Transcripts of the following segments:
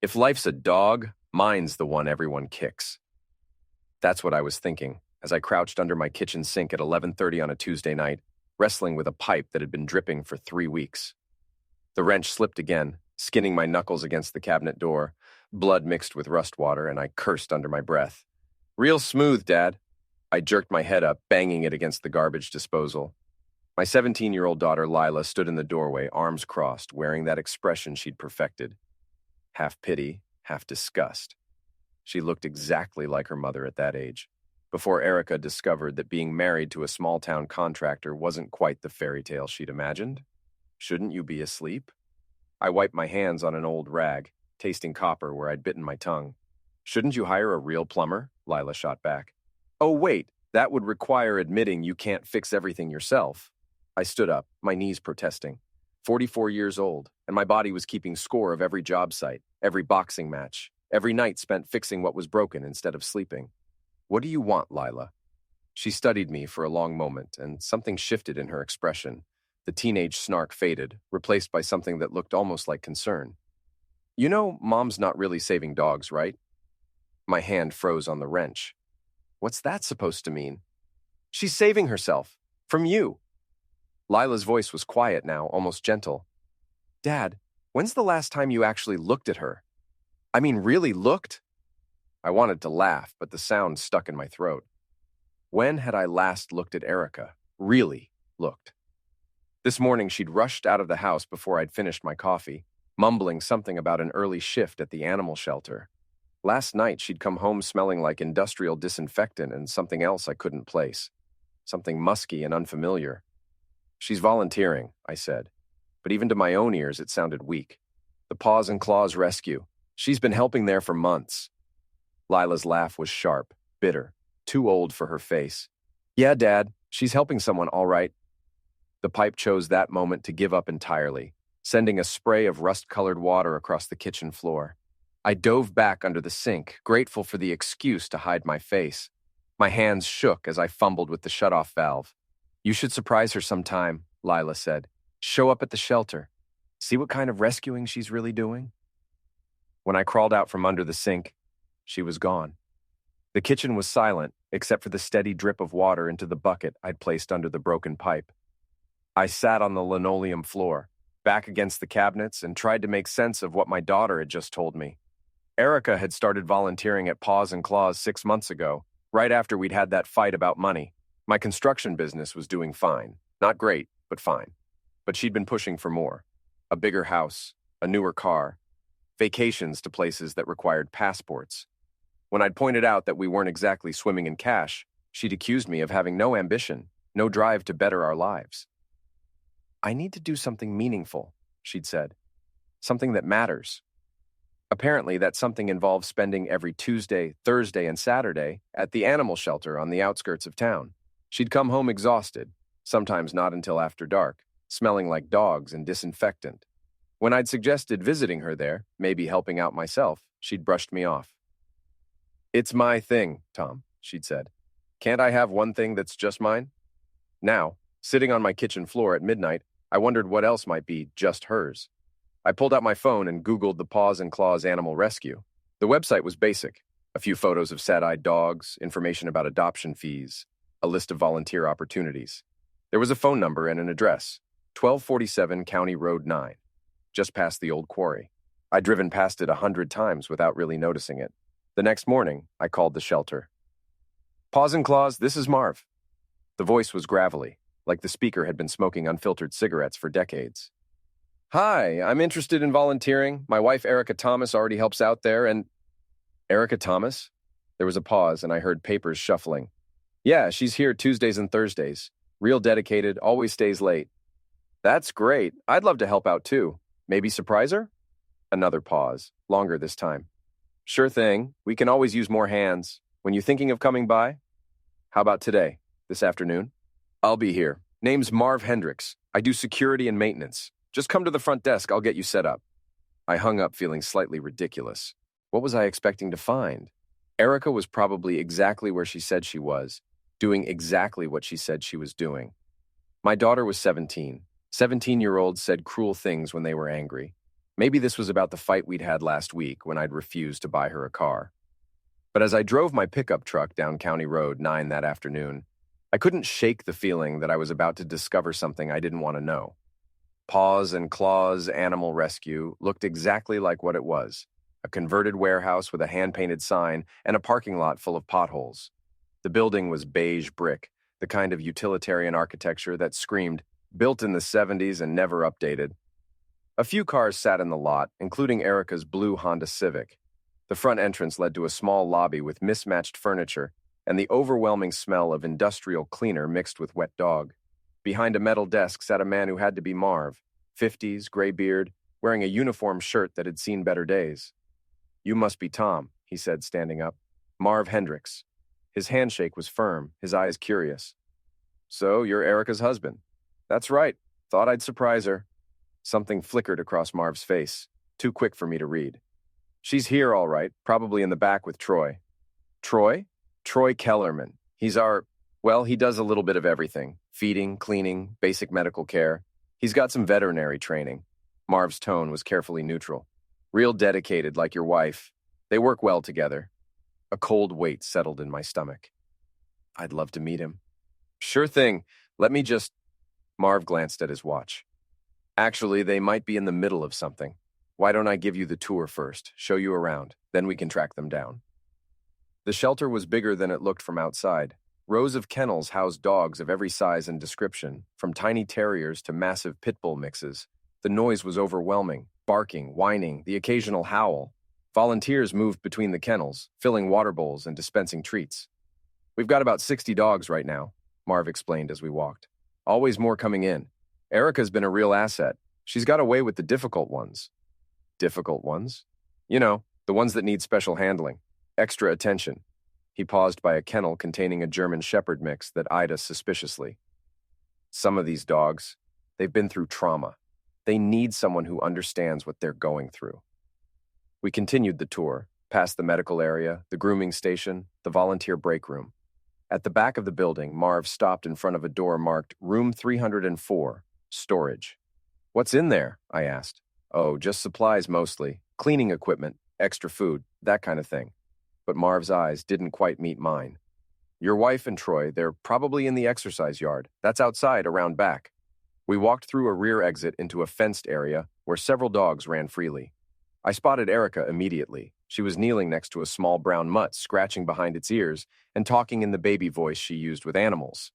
If life's a dog, mine's the one everyone kicks. That's what I was thinking as I crouched under my kitchen sink at 11:30 on a Tuesday night, wrestling with a pipe that had been dripping for 3 weeks. The wrench slipped again, skinning my knuckles against the cabinet door. Blood mixed with rust water, and I cursed under my breath. "Real smooth, Dad." I jerked my head up, banging it against the garbage disposal. My 17-year-old daughter, Lila, stood in the doorway, arms crossed, wearing that expression she'd perfected. Half pity, half disgust. She looked exactly like her mother at that age, before Erica discovered that being married to a small-town contractor wasn't quite the fairy tale she'd imagined. "Shouldn't you be asleep?" I wiped my hands on an old rag, tasting copper where I'd bitten my tongue. "Shouldn't you hire a real plumber?" Lila shot back. "Oh, wait, that would require admitting you can't fix everything yourself." I stood up, my knees protesting. 44 years old, and my body was keeping score of every job site, every boxing match, every night spent fixing what was broken instead of sleeping. "What do you want, Lila?" She studied me for a long moment, and something shifted in her expression. The teenage snark faded, replaced by something that looked almost like concern. "You know, Mom's not really saving dogs, right?" My hand froze on the wrench. "What's that supposed to mean?" "She's saving herself. From you." Lila's voice was quiet now, almost gentle. "Dad, when's the last time you actually looked at her? I mean, really looked?" I wanted to laugh, but the sound stuck in my throat. When had I last looked at Erica? Really looked? This morning she'd rushed out of the house before I'd finished my coffee, mumbling something about an early shift at the animal shelter. Last night she'd come home smelling like industrial disinfectant and something else I couldn't place. Something musky and unfamiliar. "She's volunteering," I said, but even to my own ears it sounded weak. "The Paws and Claws Rescue. She's been helping there for months." Lila's laugh was sharp, bitter, too old for her face. "Yeah, Dad, she's helping someone, all right." The pipe chose that moment to give up entirely, sending a spray of rust-colored water across the kitchen floor. I dove back under the sink, grateful for the excuse to hide my face. My hands shook as I fumbled with the shutoff valve. "You should surprise her sometime," Lila said. "Show up at the shelter. See what kind of rescuing she's really doing?" When I crawled out from under the sink, she was gone. The kitchen was silent, except for the steady drip of water into the bucket I'd placed under the broken pipe. I sat on the linoleum floor, back against the cabinets, and tried to make sense of what my daughter had just told me. Erica had started volunteering at Paws and Claws 6 months ago, right after we'd had that fight about money. My construction business was doing fine. Not great, but fine. But she'd been pushing for more. A bigger house, a newer car, vacations to places that required passports. When I'd pointed out that we weren't exactly swimming in cash, she'd accused me of having no ambition, no drive to better our lives. "I need to do something meaningful," she'd said. "Something that matters." Apparently, that something involved spending every Tuesday, Thursday, and Saturday at the animal shelter on the outskirts of town. She'd come home exhausted, sometimes not until after dark, smelling like dogs and disinfectant. When I'd suggested visiting her there, maybe helping out myself, she'd brushed me off. "It's my thing, Tom," she'd said. "Can't I have one thing that's just mine?" Now, sitting on my kitchen floor at midnight, I wondered what else might be just hers. I pulled out my phone and Googled the Paws and Claws Animal Rescue. The website was basic. A few photos of sad-eyed dogs, information about adoption fees, a list of volunteer opportunities. There was a phone number and an address, 1247 County Road 9, just past the old quarry. I'd driven past it 100 times without really noticing it. The next morning, I called the shelter. "Paws and Claws, this is Marv." The voice was gravelly, like the speaker had been smoking unfiltered cigarettes for decades. "Hi, I'm interested in volunteering. My wife, Erica Thomas, already helps out there, and—" "Erica Thomas?" There was a pause, and I heard papers shuffling. "Yeah, she's here Tuesdays and Thursdays. Real dedicated, always stays late." "That's great. I'd love to help out, too. Maybe surprise her?" Another pause, longer this time. "Sure thing. We can always use more hands. When you thinking of coming by?" "How about today? This afternoon?" "I'll be here. Name's Marv Hendricks. I do security and maintenance. Just come to the front desk, I'll get you set up." I hung up feeling slightly ridiculous. What was I expecting to find? Erica was probably exactly where she said she was, doing exactly what she said she was doing. My daughter was 17. 17-year-olds said cruel things when they were angry. Maybe this was about the fight we'd had last week when I'd refused to buy her a car. But as I drove my pickup truck down County Road 9 that afternoon, I couldn't shake the feeling that I was about to discover something I didn't want to know. Paws and Claws Animal Rescue looked exactly like what it was: a converted warehouse with a hand-painted sign and a parking lot full of potholes. The building was beige brick, the kind of utilitarian architecture that screamed, built in the 70s and never updated. A few cars sat in the lot, including Erica's blue Honda Civic. The front entrance led to a small lobby with mismatched furniture and the overwhelming smell of industrial cleaner mixed with wet dog. Behind a metal desk sat a man who had to be Marv, 50s, gray beard, wearing a uniform shirt that had seen better days. "You must be Tom," he said, standing up. "Marv Hendricks." His handshake was firm, his eyes curious. "So, you're Erica's husband?" "That's right. Thought I'd surprise her." Something flickered across Marv's face, too quick for me to read. "She's here, all right, probably in the back with Troy." "Troy?" "Troy Kellerman. He does a little bit of everything. Feeding, cleaning, basic medical care. He's got some veterinary training." Marv's tone was carefully neutral. "Real dedicated, like your wife. They work well together." A cold weight settled in my stomach. I'd love to meet him. "Sure thing. Let me just—" Marv glanced at his watch. "Actually, they might be in the middle of something. Why don't I give you the tour first, show you around, then we can track them down." The shelter was bigger than it looked from outside. Rows of kennels housed dogs of every size and description, from tiny terriers to massive pit bull mixes. The noise was overwhelming: barking, whining, the occasional howl. Volunteers moved between the kennels, filling water bowls and dispensing treats. "We've got about 60 dogs right now," Marv explained as we walked. "Always more coming in. Erica's been a real asset. She's got away with the difficult ones." "Difficult ones?" "You know, the ones that need special handling, extra attention." He paused by a kennel containing a German Shepherd mix that eyed us suspiciously. "Some of these dogs, they've been through trauma. They need someone who understands what they're going through." We continued the tour, past the medical area, the grooming station, the volunteer break room. At the back of the building, Marv stopped in front of a door marked Room 304, Storage. "What's in there?" I asked. "Oh, just supplies mostly. Cleaning equipment, extra food, that kind of thing." But Marv's eyes didn't quite meet mine. "Your wife and Troy, they're probably in the exercise yard. That's outside, around back." We walked through a rear exit into a fenced area where several dogs ran freely. I spotted Erica immediately. She was kneeling next to a small brown mutt, scratching behind its ears and talking in the baby voice she used with animals.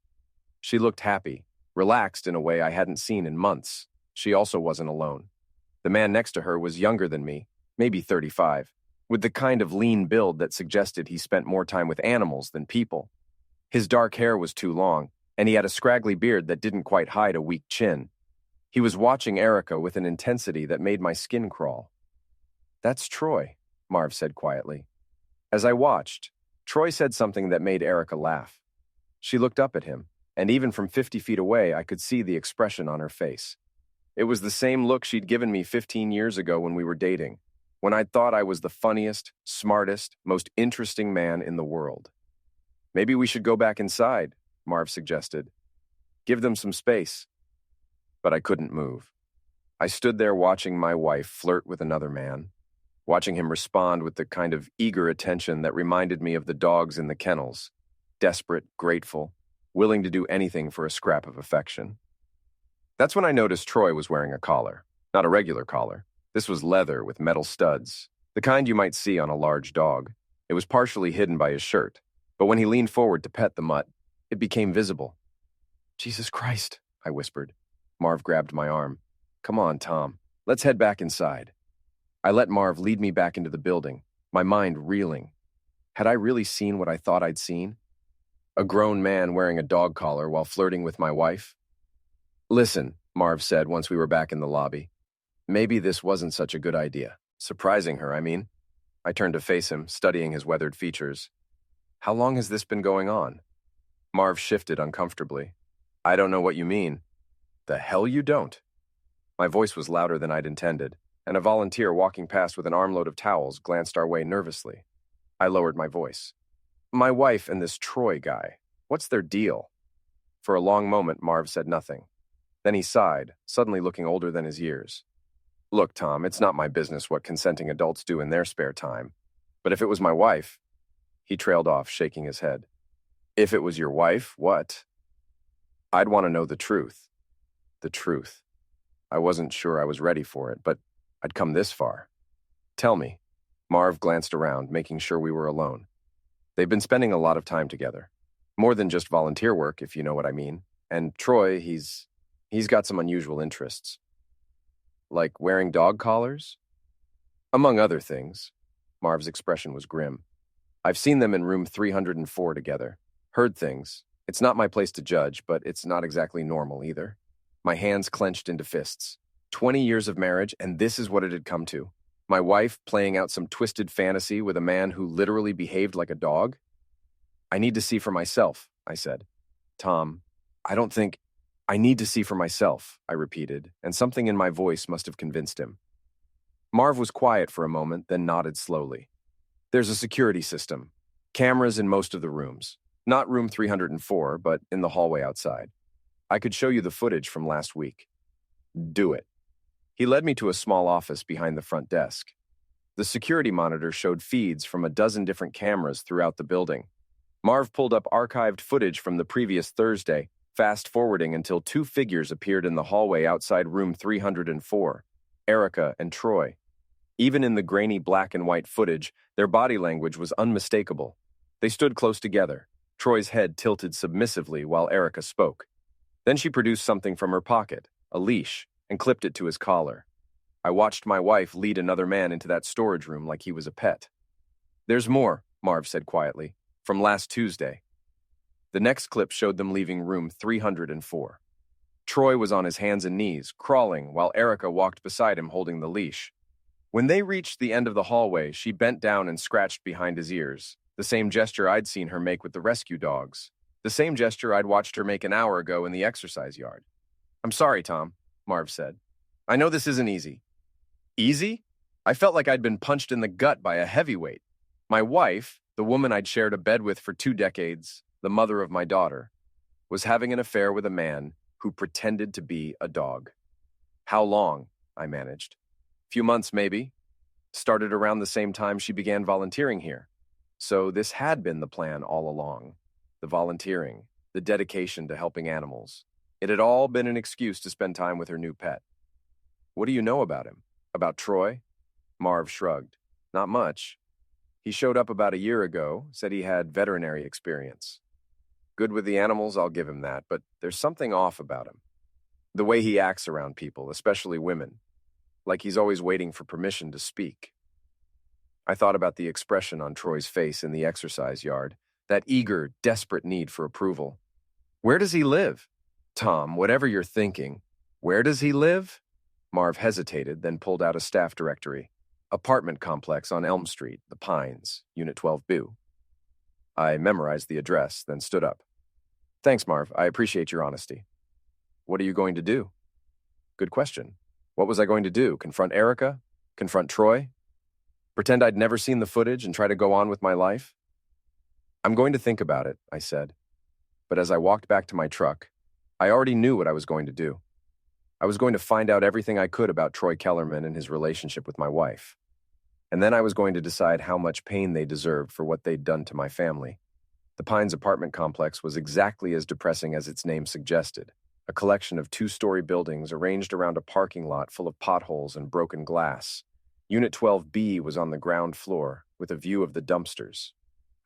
She looked happy, relaxed in a way I hadn't seen in months. She also wasn't alone. The man next to her was younger than me, maybe 35, with the kind of lean build that suggested he spent more time with animals than people. His dark hair was too long, and he had a scraggly beard that didn't quite hide a weak chin. He was watching Erica with an intensity that made my skin crawl. "That's Troy," Marv said quietly. As I watched, Troy said something that made Erica laugh. She looked up at him, and even from 50 feet away, I could see the expression on her face. It was the same look she'd given me 15 years ago when we were dating, when I'd thought I was the funniest, smartest, most interesting man in the world. "Maybe we should go back inside," Marv suggested. "Give them some space." But I couldn't move. I stood there watching my wife flirt with another man, watching him respond with the kind of eager attention that reminded me of the dogs in the kennels, desperate, grateful, willing to do anything for a scrap of affection. That's when I noticed Troy was wearing a collar. Not a regular collar. This was leather with metal studs, the kind you might see on a large dog. It was partially hidden by his shirt, but when he leaned forward to pet the mutt, it became visible. "Jesus Christ," I whispered. Marv grabbed my arm. "Come on, Tom. Let's head back inside." I let Marv lead me back into the building, my mind reeling. Had I really seen what I thought I'd seen? A grown man wearing a dog collar while flirting with my wife? "Listen," Marv said once we were back in the lobby. "Maybe this wasn't such a good idea. Surprising her, I mean." I turned to face him, studying his weathered features. "How long has this been going on?" Marv shifted uncomfortably. "I don't know what you mean." "The hell you don't." My voice was louder than I'd intended, and a volunteer walking past with an armload of towels glanced our way nervously. I lowered my voice. "My wife and this Troy guy, what's their deal?" For a long moment, Marv said nothing. Then he sighed, suddenly looking older than his years. Look, Tom, it's not my business what consenting adults do in their spare time. But if it was my wife, he trailed off, shaking his head. If it was your wife, what? I'd want to know the truth. The truth. I wasn't sure I was ready for it, but I'd come this far. Tell me. Marv glanced around, making sure we were alone. They've been spending a lot of time together. More than just volunteer work, if you know what I mean. And Troy, he's got some unusual interests. Like wearing dog collars? Among other things. Marv's expression was grim. I've seen them in room 304 together. Heard things. It's not my place to judge, but it's not exactly normal either. My hands clenched into fists. 20 years of marriage, and this is what it had come to. My wife playing out some twisted fantasy with a man who literally behaved like a dog? I need to see for myself, I said. Tom, I need to see for myself, I repeated, and something in my voice must have convinced him. Marv was quiet for a moment, then nodded slowly. There's a security system. Cameras in most of the rooms. Not room 304, but in the hallway outside. I could show you the footage from last week. Do it. He led me to a small office behind the front desk. The security monitor showed feeds from a dozen different cameras throughout the building. Marv pulled up archived footage from the previous Thursday, fast-forwarding until two figures appeared in the hallway outside room 304, Erica and Troy. Even in the grainy black and white footage, their body language was unmistakable. They stood close together, Troy's head tilted submissively while Erica spoke. Then she produced something from her pocket, a leash, and clipped it to his collar. I watched my wife lead another man into that storage room like he was a pet. There's more, Marv said quietly, from last Tuesday. The next clip showed them leaving room 304. Troy was on his hands and knees, crawling, while Erica walked beside him holding the leash. When they reached the end of the hallway, she bent down and scratched behind his ears, the same gesture I'd seen her make with the rescue dogs, the same gesture I'd watched her make an hour ago in the exercise yard. I'm sorry, Tom, Marv said. I know this isn't easy. Easy? I felt like I'd been punched in the gut by a heavyweight. My wife, the woman I'd shared a bed with for 2 decades, the mother of my daughter, was having an affair with a man who pretended to be a dog. How long? I managed. Few months, maybe. Started around the same time she began volunteering here. So this had been the plan all along. The volunteering, the dedication to helping animals. It had all been an excuse to spend time with her new pet. What do you know about him? About Troy? Marv shrugged. Not much. He showed up about a year ago, said he had veterinary experience. Good with the animals, I'll give him that, but there's something off about him. The way he acts around people, especially women. Like he's always waiting for permission to speak. I thought about the expression on Troy's face in the exercise yard, that eager, desperate need for approval. Where does he live? Tom, whatever you're thinking, where does he live? Marv hesitated, then pulled out a staff directory. Apartment complex on Elm Street, The Pines, Unit 12B. I memorized the address, then stood up. Thanks, Marv. I appreciate your honesty. What are you going to do? Good question. What was I going to do? Confront Erica? Confront Troy? Pretend I'd never seen the footage and try to go on with my life? I'm going to think about it, I said. But as I walked back to my truck, I already knew what I was going to do. I was going to find out everything I could about Troy Kellerman and his relationship with my wife. And then I was going to decide how much pain they deserved for what they'd done to my family. The Pines apartment complex was exactly as depressing as its name suggested, a collection of 2-story buildings arranged around a parking lot full of potholes and broken glass. Unit 12B was on the ground floor, with a view of the dumpsters.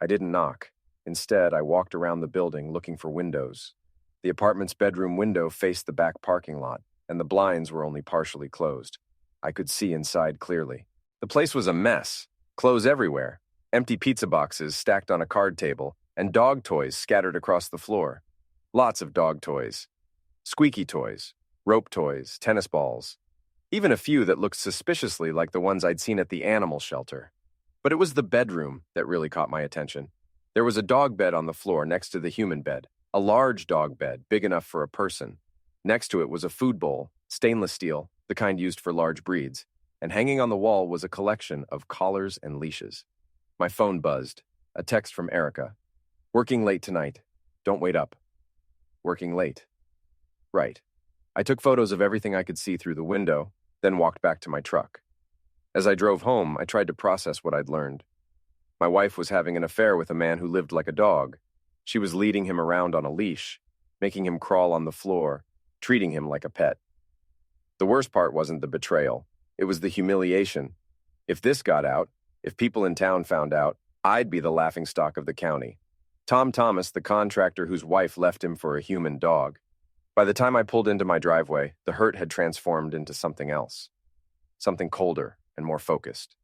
I didn't knock. Instead, I walked around the building looking for windows. The apartment's bedroom window faced the back parking lot, and the blinds were only partially closed. I could see inside clearly. The place was a mess. Clothes everywhere, empty pizza boxes stacked on a card table, and dog toys scattered across the floor. Lots of dog toys. Squeaky toys, rope toys, tennis balls. Even a few that looked suspiciously like the ones I'd seen at the animal shelter. But it was the bedroom that really caught my attention. There was a dog bed on the floor next to the human bed, a large dog bed big enough for a person. Next to it was a food bowl, stainless steel, the kind used for large breeds, and hanging on the wall was a collection of collars and leashes. My phone buzzed. A text from Erica. Working late tonight. Don't wait up. Working late. Right. I took photos of everything I could see through the window, then walked back to my truck. As I drove home, I tried to process what I'd learned. My wife was having an affair with a man who lived like a dog. She was leading him around on a leash, making him crawl on the floor, treating him like a pet. The worst part wasn't the betrayal. It was the humiliation. If this got out, if people in town found out, I'd be the laughingstock of the county. Tom Thomas, the contractor whose wife left him for a human dog. By the time I pulled into my driveway, the hurt had transformed into something else. Something colder and more focused.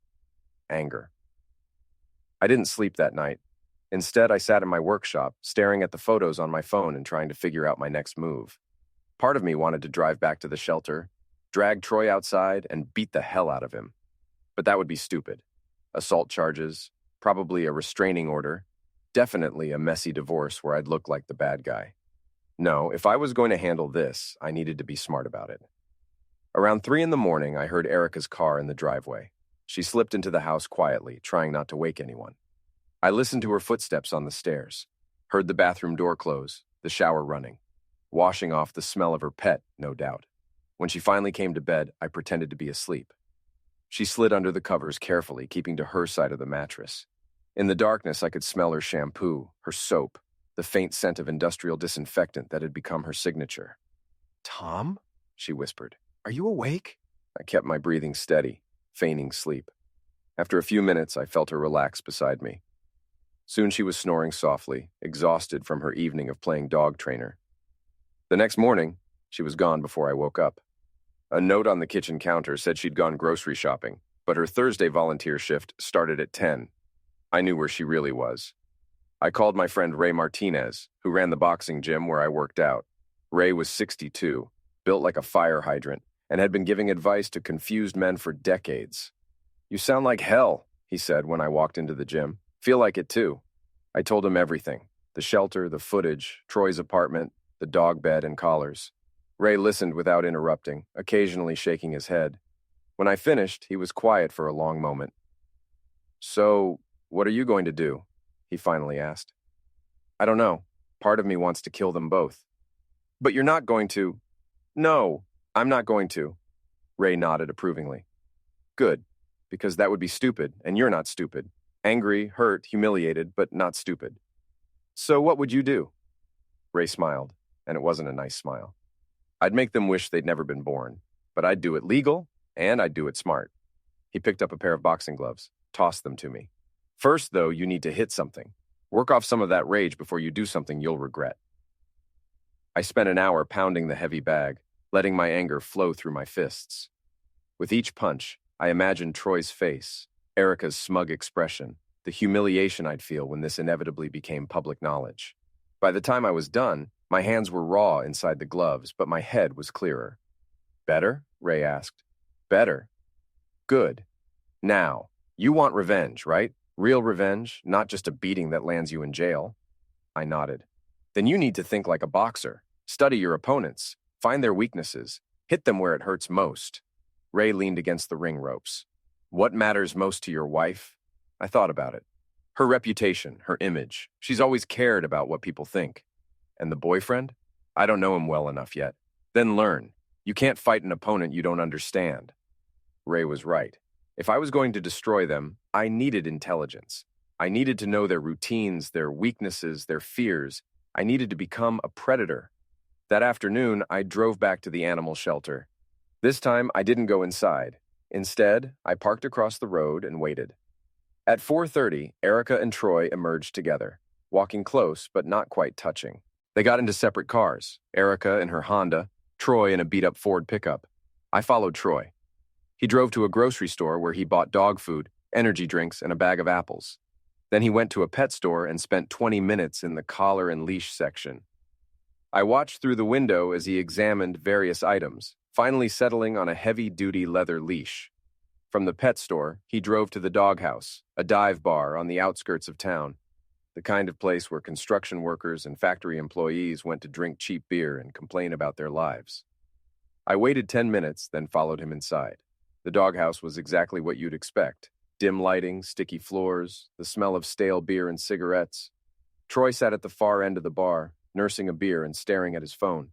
Anger. I didn't sleep that night. Instead, I sat in my workshop, staring at the photos on my phone and trying to figure out my next move. Part of me wanted to drive back to the shelter, drag Troy outside, and beat the hell out of him. But that would be stupid. Assault charges, probably a restraining order, definitely a messy divorce where I'd look like the bad guy. No, if I was going to handle this, I needed to be smart about it. Around 3 a.m, I heard Erica's car in the driveway. She slipped into the house quietly, trying not to wake anyone. I listened to her footsteps on the stairs, heard the bathroom door close, the shower running, washing off the smell of her pet, no doubt. When she finally came to bed, I pretended to be asleep. She slid under the covers carefully, keeping to her side of the mattress. In the darkness, I could smell her shampoo, her soap, the faint scent of industrial disinfectant that had become her signature. "Tom?" she whispered. "Are you awake?" I kept my breathing steady, feigning sleep. After a few minutes, I felt her relax beside me. Soon she was snoring softly, exhausted from her evening of playing dog trainer. The next morning, she was gone before I woke up. A note on the kitchen counter said she'd gone grocery shopping, but her Thursday volunteer shift started at 10. I knew where she really was. I called my friend Ray Martinez, who ran the boxing gym where I worked out. Ray was 62, built like a fire hydrant, and had been giving advice to confused men for decades. "You sound like hell," he said when I walked into the gym. "Feel like it too." I told him everything. The shelter, the footage, Troy's apartment, the dog bed and collars. Ray listened without interrupting, occasionally shaking his head. When I finished, he was quiet for a long moment. "So, what are you going to do?" he finally asked. "I don't know. Part of me wants to kill them both." "But you're not going to." "No, I'm not going to." Ray nodded approvingly. "Good, because that would be stupid, and you're not stupid. Angry, hurt, humiliated, but not stupid." "So what would you do?" Ray smiled, and it wasn't a nice smile. "I'd make them wish they'd never been born, but I'd do it legal, and I'd do it smart." He picked up a pair of boxing gloves, tossed them to me. "First, though, you need to hit something. Work off some of that rage before you do something you'll regret." I spent an hour pounding the heavy bag, letting my anger flow through my fists. With each punch, I imagined Troy's face, Erica's smug expression, the humiliation I'd feel when this inevitably became public knowledge. By the time I was done, my hands were raw inside the gloves, but my head was clearer. "Better?" Ray asked. "Better." "Good. Now, you want revenge, right? Real revenge, not just a beating that lands you in jail." I nodded. "Then you need to think like a boxer. Study your opponents. Find their weaknesses. Hit them where it hurts most." Ray leaned against the ring ropes. "What matters most to your wife?" I thought about it. "Her reputation, her image. She's always cared about what people think. And the boyfriend? I don't know him well enough yet. Then learn. You can't fight an opponent you don't understand." Ray was right. If I was going to destroy them, I needed intelligence. I needed to know their routines, their weaknesses, their fears. I needed to become a predator. That afternoon, I drove back to the animal shelter. This time, I didn't go inside. Instead, I parked across the road and waited. At 4:30, Erica and Troy emerged together, walking close but not quite touching. They got into separate cars, Erica in her Honda, Troy in a beat-up Ford pickup. I followed Troy. He drove to a grocery store where he bought dog food, energy drinks, and a bag of apples. Then he went to a pet store and spent 20 minutes in the collar and leash section. I watched through the window as he examined various items, finally settling on a heavy-duty leather leash. From the pet store, he drove to the doghouse, a dive bar on the outskirts of town, the kind of place where construction workers and factory employees went to drink cheap beer and complain about their lives. I waited 10 minutes, then followed him inside. The doghouse was exactly what you'd expect. Dim lighting, sticky floors, the smell of stale beer and cigarettes. Troy sat at the far end of the bar, nursing a beer and staring at his phone.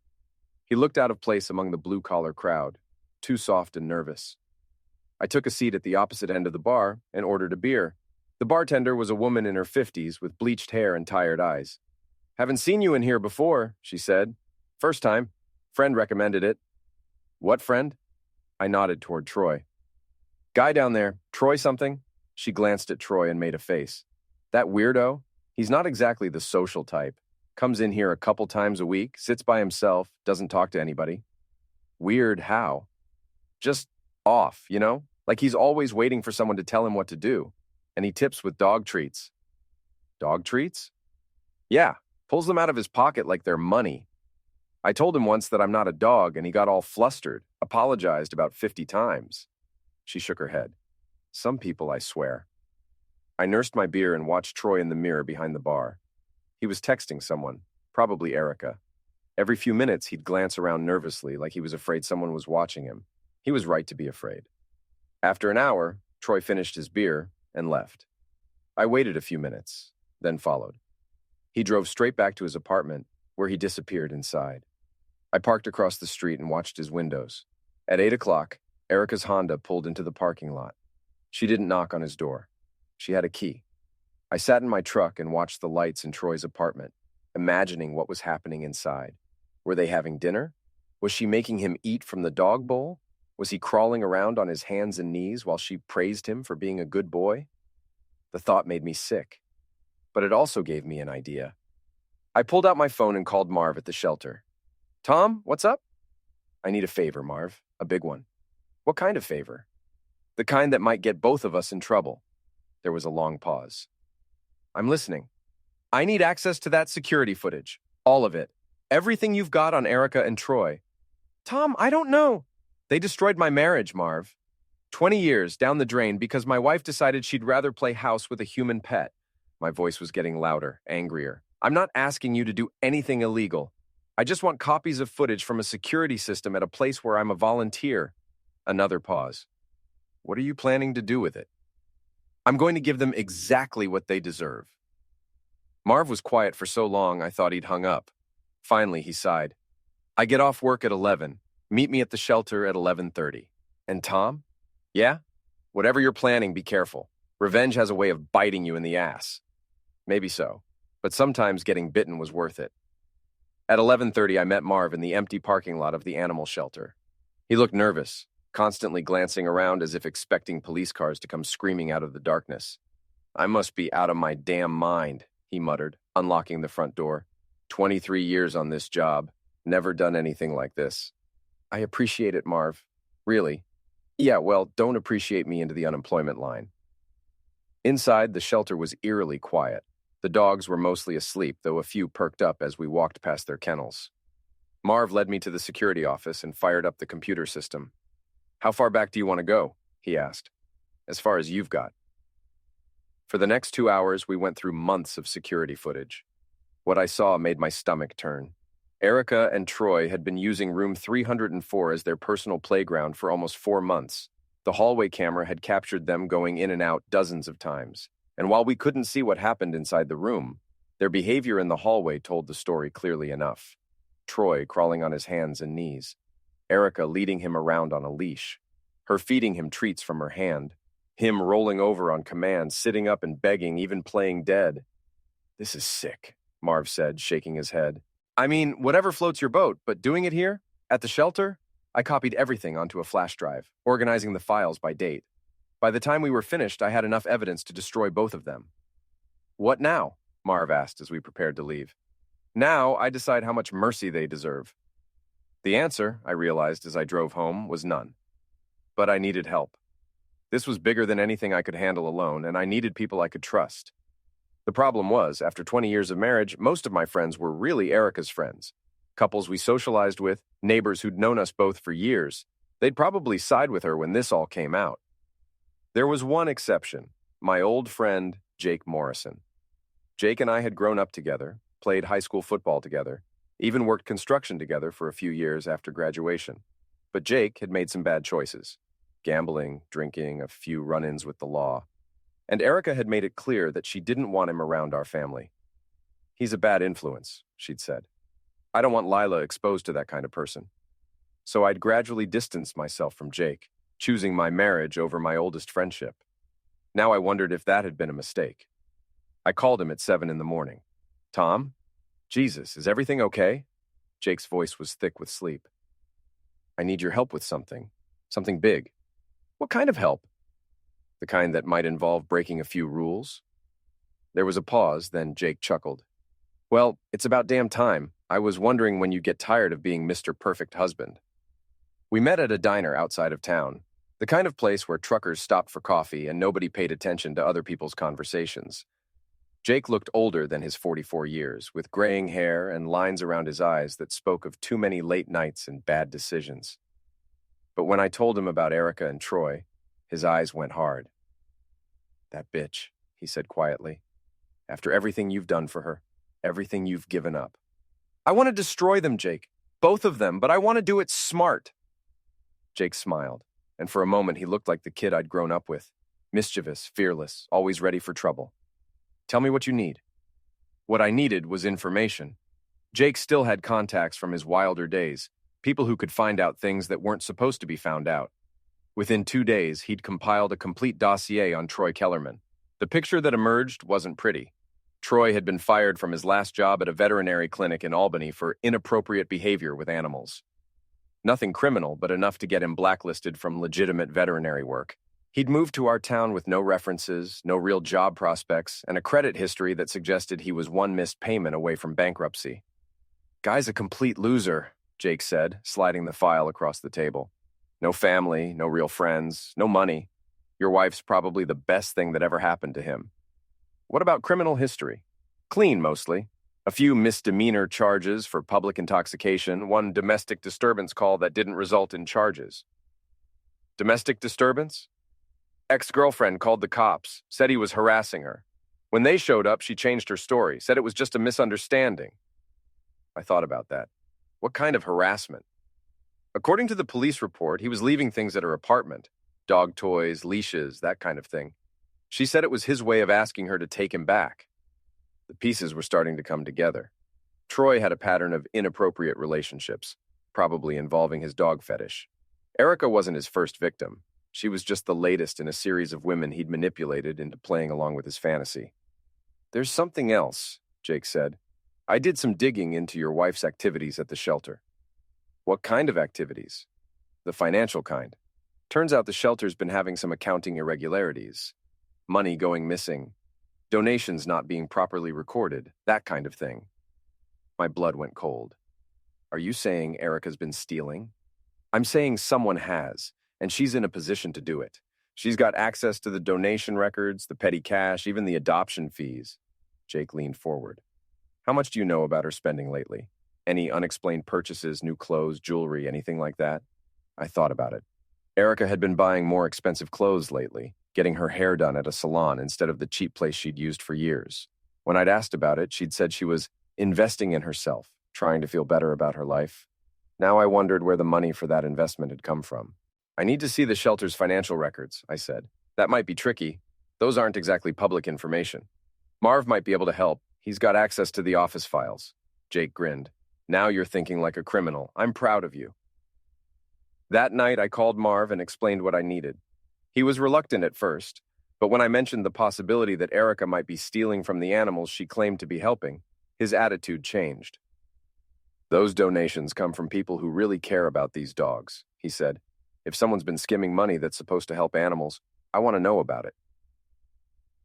He looked out of place among the blue-collar crowd. too soft and nervous. I took a seat at the opposite end of the bar and ordered a beer. The bartender was a woman in her 50s with bleached hair and tired eyes. "Haven't seen you in here before," she said. "First time. Friend recommended it." "What friend?" I nodded toward Troy. "Guy down there. Troy something?" She glanced at Troy and made a face. "That weirdo? He's not exactly the social type. Comes in here a couple times a week, sits by himself, doesn't talk to anybody." "Weird how?" "Just off, you know? Like he's always waiting for someone to tell him what to do. And he tips with dog treats." "Dog treats?" "Yeah, pulls them out of his pocket like they're money. I told him once that I'm not a dog and he got all flustered, apologized about 50 times. She shook her head. "Some people, I swear." I nursed my beer and watched Troy in the mirror behind the bar. He was texting someone, probably Erica. Every few minutes, he'd glance around nervously like he was afraid someone was watching him. He was right to be afraid. After an hour, Troy finished his beer and left. I waited a few minutes, then followed. He drove straight back to his apartment, where he disappeared inside. I parked across the street and watched his windows. At 8 o'clock, Erica's Honda pulled into the parking lot. She didn't knock on his door. She had a key. I sat in my truck and watched the lights in Troy's apartment, imagining what was happening inside. Were they having dinner? Was she making him eat from the dog bowl? Was he crawling around on his hands and knees while she praised him for being a good boy? The thought made me sick, but it also gave me an idea. I pulled out my phone and called Marv at the shelter. "Tom, what's up?" "I need a favor, Marv, a big one." "What kind of favor?" "The kind that might get both of us in trouble." There was a long pause. "I'm listening." "I need access to that security footage. All of it. Everything you've got on Erica and Troy." "Tom, I don't know." "They destroyed my marriage, Marv. 20 years down the drain because my wife decided she'd rather play house with a human pet." My voice was getting louder, angrier. "I'm not asking you to do anything illegal. I just want copies of footage from a security system at a place where I'm a volunteer." Another pause. "What are you planning to do with it?" "I'm going to give them exactly what they deserve." Marv was quiet for so long I thought he'd hung up. Finally, he sighed. "I get off work at 11. Meet me at the shelter at 11:30. And Tom?" "Yeah? Whatever you're planning, be careful. Revenge has a way of biting you in the ass." "Maybe so, but sometimes getting bitten was worth it." At 11:30, I met Marv in the empty parking lot of the animal shelter. He looked nervous, constantly glancing around as if expecting police cars to come screaming out of the darkness. "I must be out of my damn mind," he muttered, unlocking the front door. 23 years on this job. Never done anything like this." "I appreciate it, Marv. Really." "Yeah, well, don't appreciate me into the unemployment line." Inside, the shelter was eerily quiet. The dogs were mostly asleep, though a few perked up as we walked past their kennels. Marv led me to the security office and fired up the computer system. "How far back do you want to go?" he asked. "As far as you've got." For the next 2 hours, we went through months of security footage. What I saw made my stomach turn. Erica and Troy had been using room 304 as their personal playground for almost 4 months. The hallway camera had captured them going in and out dozens of times. And while we couldn't see what happened inside the room, their behavior in the hallway told the story clearly enough. Troy crawling on his hands and knees. Erica leading him around on a leash. Her feeding him treats from her hand. Him rolling over on command, sitting up and begging, even playing dead. "This is sick," Marv said, shaking his head. "I mean, whatever floats your boat, but doing it here, at the shelter?" I copied everything onto a flash drive, organizing the files by date. By the time we were finished, I had enough evidence to destroy both of them. "What now?" Marv asked as we prepared to leave. "Now I decide how much mercy they deserve." The answer, I realized as I drove home, was none. But I needed help. This was bigger than anything I could handle alone, and I needed people I could trust. The problem was, after 20 years of marriage, most of my friends were really Erica's friends. Couples we socialized with, neighbors who'd known us both for years. They'd probably side with her when this all came out. There was one exception, my old friend, Jake Morrison. Jake and I had grown up together, played high school football together, even worked construction together for a few years after graduation. But Jake had made some bad choices. Gambling, drinking, a few run-ins with the law. And Erica had made it clear that she didn't want him around our family. "He's a bad influence," she'd said. "I don't want Lila exposed to that kind of person." So I'd gradually distanced myself from Jake, choosing my marriage over my oldest friendship. Now I wondered if that had been a mistake. I called him at 7 in the morning. Tom? Jesus, is everything okay? Jake's voice was thick with sleep. I need your help with something. Something big. What kind of help? The kind that might involve breaking a few rules? There was a pause, then Jake chuckled. Well, it's about damn time. I was wondering when you'd get tired of being Mr. Perfect Husband. We met at a diner outside of town, the kind of place where truckers stopped for coffee and nobody paid attention to other people's conversations. Jake looked older than his 44 years, with graying hair and lines around his eyes that spoke of too many late nights and bad decisions. But when I told him about Erica and Troy, his eyes went hard. That bitch, he said quietly. After everything you've done for her, everything you've given up. I want to destroy them, Jake. Both of them, but I want to do it smart. Jake smiled, and for a moment he looked like the kid I'd grown up with. Mischievous, fearless, always ready for trouble. Tell me what you need. What I needed was information. Jake still had contacts from his wilder days, people who could find out things that weren't supposed to be found out. Within 2 days, he'd compiled a complete dossier on Troy Kellerman. The picture that emerged wasn't pretty. Troy had been fired from his last job at a veterinary clinic in Albany for inappropriate behavior with animals. Nothing criminal, but enough to get him blacklisted from legitimate veterinary work. He'd moved to our town with no references, no real job prospects, and a credit history that suggested he was one missed payment away from bankruptcy. Guy's a complete loser, Jake said, sliding the file across the table. No family, no real friends, no money. Your wife's probably the best thing that ever happened to him. What about criminal history? Clean, mostly. A few misdemeanor charges for public intoxication, one domestic disturbance call that didn't result in charges. Domestic disturbance? Ex-girlfriend called the cops, said he was harassing her. When they showed up, she changed her story, said it was just a misunderstanding. I thought about that. What kind of harassment? According to the police report, he was leaving things at her apartment. Dog toys, leashes, that kind of thing. She said it was his way of asking her to take him back. The pieces were starting to come together. Troy had a pattern of inappropriate relationships, probably involving his dog fetish. Erica wasn't his first victim. She was just the latest in a series of women he'd manipulated into playing along with his fantasy. There's something else, Jake said. I did some digging into your wife's activities at the shelter. What kind of activities? The financial kind. Turns out the shelter's been having some accounting irregularities. Money going missing. Donations not being properly recorded. That kind of thing. My blood went cold. Are you saying Erica's been stealing? I'm saying someone has, and she's in a position to do it. She's got access to the donation records, the petty cash, even the adoption fees. Jake leaned forward. How much do you know about her spending lately? Any unexplained purchases, new clothes, jewelry, anything like that? I thought about it. Erica had been buying more expensive clothes lately, getting her hair done at a salon instead of the cheap place she'd used for years. When I'd asked about it, she'd said she was investing in herself, trying to feel better about her life. Now I wondered where the money for that investment had come from. I need to see the shelter's financial records, I said. That might be tricky. Those aren't exactly public information. Marv might be able to help. He's got access to the office files. Jake grinned. Now you're thinking like a criminal. I'm proud of you. That night, I called Marv and explained what I needed. He was reluctant at first, but when I mentioned the possibility that Erica might be stealing from the animals she claimed to be helping, his attitude changed. Those donations come from people who really care about these dogs, he said. If someone's been skimming money that's supposed to help animals, I want to know about it.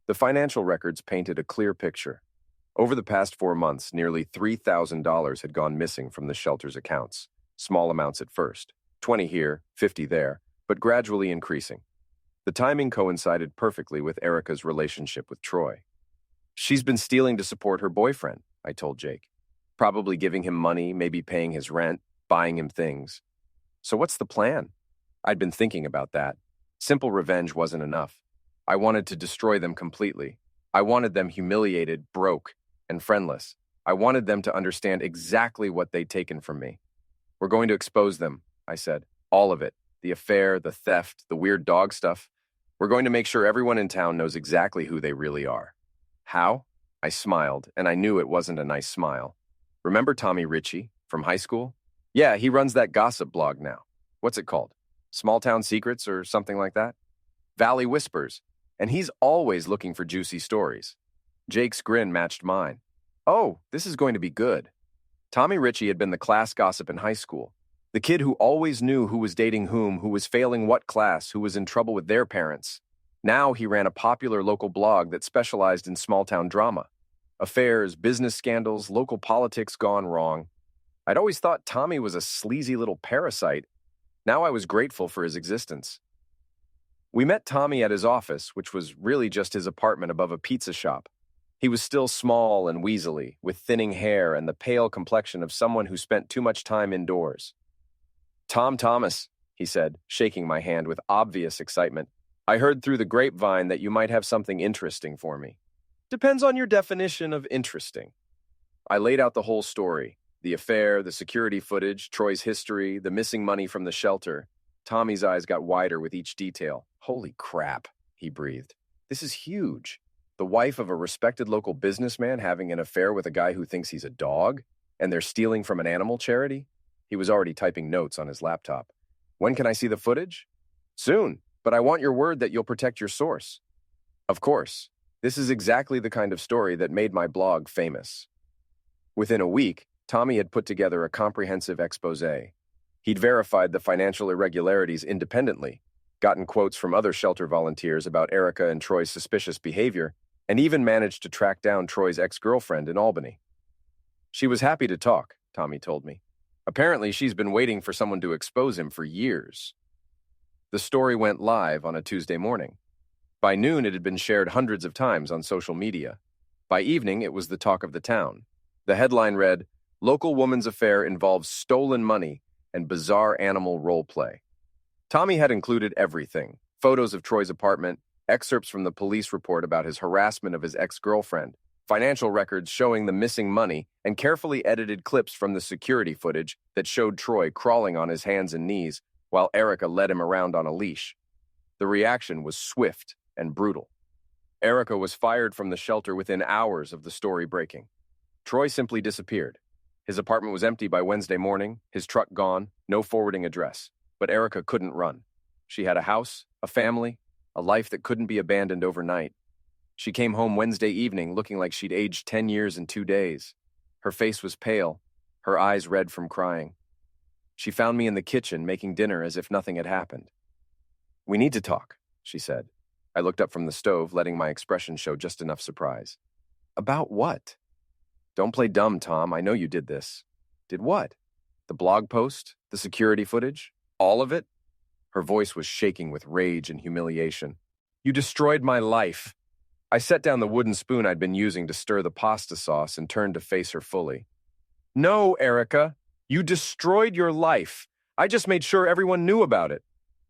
The financial records painted a clear picture. Over the past 4 months, nearly $3,000 had gone missing from the shelter's accounts. Small amounts at first, 20 here, 50 there, but gradually increasing. The timing coincided perfectly with Erica's relationship with Troy. She's been stealing to support her boyfriend, I told Jake. Probably giving him money, maybe paying his rent, buying him things. So what's the plan? I'd been thinking about that. Simple revenge wasn't enough. I wanted to destroy them completely. I wanted them humiliated, broke, and friendless. I wanted them to understand exactly what they'd taken from me. We're going to expose them, I said. All of it. The affair, the theft, the weird dog stuff. We're going to make sure everyone in town knows exactly who they really are. How? I smiled, and I knew it wasn't a nice smile. Remember Tommy Ritchie from high school? Yeah, he runs that gossip blog now. What's it called? Small Town Secrets or something like that? Valley Whispers. And he's always looking for juicy stories. Jake's grin matched mine. Oh, this is going to be good. Tommy Ritchie had been the class gossip in high school. The kid who always knew who was dating whom, who was failing what class, who was in trouble with their parents. Now he ran a popular local blog that specialized in small-town drama. Affairs, business scandals, local politics gone wrong. I'd always thought Tommy was a sleazy little parasite. Now I was grateful for his existence. We met Tommy at his office, which was really just his apartment above a pizza shop. He was still small and weaselly, with thinning hair and the pale complexion of someone who spent too much time indoors. Tom Thomas, he said, shaking my hand with obvious excitement. I heard through the grapevine that you might have something interesting for me. Depends on your definition of interesting. I laid out the whole story. The affair, the security footage, Troy's history, the missing money from the shelter. Tommy's eyes got wider with each detail. Holy crap, he breathed. This is huge. The wife of a respected local businessman having an affair with a guy who thinks he's a dog? And they're stealing from an animal charity? He was already typing notes on his laptop. When can I see the footage? Soon, but I want your word that you'll protect your source. Of course. This is exactly the kind of story that made my blog famous. Within a week, Tommy had put together a comprehensive exposé. He'd verified the financial irregularities independently, gotten quotes from other shelter volunteers about Erica and Troy's suspicious behavior, and even managed to track down Troy's ex-girlfriend in Albany. She was happy to talk, Tommy told me. Apparently, she's been waiting for someone to expose him for years. The story went live on a Tuesday morning. By noon, it had been shared hundreds of times on social media. By evening, it was the talk of the town. The headline read, "Local woman's affair involves stolen money and bizarre animal role play." Tommy had included everything: photos of Troy's apartment, excerpts from the police report about his harassment of his ex-girlfriend, financial records showing the missing money, and carefully edited clips from the security footage that showed Troy crawling on his hands and knees while Erica led him around on a leash. The reaction was swift and brutal. Erica was fired from the shelter within hours of the story breaking. Troy simply disappeared. His apartment was empty by Wednesday morning, his truck gone, no forwarding address. But Erica couldn't run. She had a house, a family, a life that couldn't be abandoned overnight. She came home Wednesday evening looking like she'd aged 10 years in 2 days. Her face was pale, her eyes red from crying. She found me in the kitchen making dinner as if nothing had happened. "We need to talk," she said. I looked up from the stove, letting my expression show just enough surprise. "About what?" "Don't play dumb, Tom. I know you did this." "Did what?" "The blog post? The security footage? All of it?" Her voice was shaking with rage and humiliation. "You destroyed my life." I set down the wooden spoon I'd been using to stir the pasta sauce and turned to face her fully. "No, Erica. You destroyed your life. I just made sure everyone knew about it."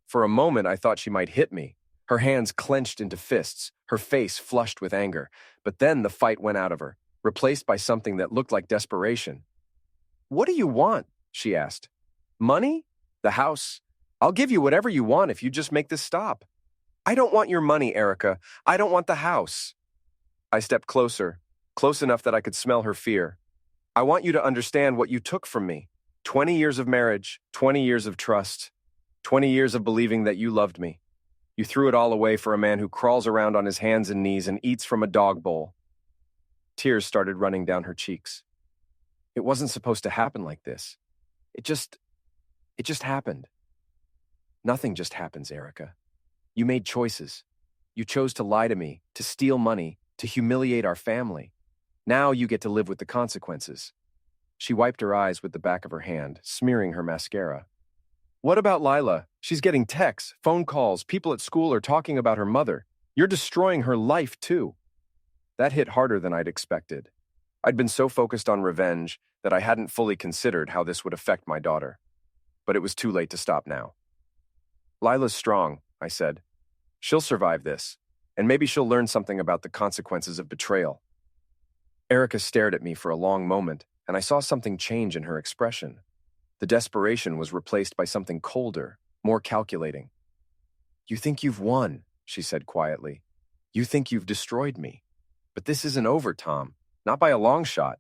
For a moment, I thought she might hit me. Her hands clenched into fists, her face flushed with anger. But then the fight went out of her, replaced by something that looked like desperation. "What do you want?" she asked. "Money? The house? I'll give you whatever you want if you just make this stop." "I don't want your money, Erica. I don't want the house." I stepped closer, close enough that I could smell her fear. "I want you to understand what you took from me. 20 years of marriage, 20 years of trust, 20 years of believing that you loved me. You threw it all away for a man who crawls around on his hands and knees and eats from a dog bowl." Tears started running down her cheeks. "It wasn't supposed to happen like this. It just happened." "Nothing just happens, Erica. You made choices. You chose to lie to me, to steal money, to humiliate our family. Now you get to live with the consequences." She wiped her eyes with the back of her hand, smearing her mascara. "What about Lila? She's getting texts, phone calls, people at school are talking about her mother. You're destroying her life, too." That hit harder than I'd expected. I'd been so focused on revenge that I hadn't fully considered how this would affect my daughter. But it was too late to stop now. "Lila's strong," I said. "She'll survive this, and maybe she'll learn something about the consequences of betrayal." Erica stared at me for a long moment, and I saw something change in her expression. The desperation was replaced by something colder, more calculating. "You think you've won," she said quietly. "You think you've destroyed me. But this isn't over, Tom. Not by a long shot."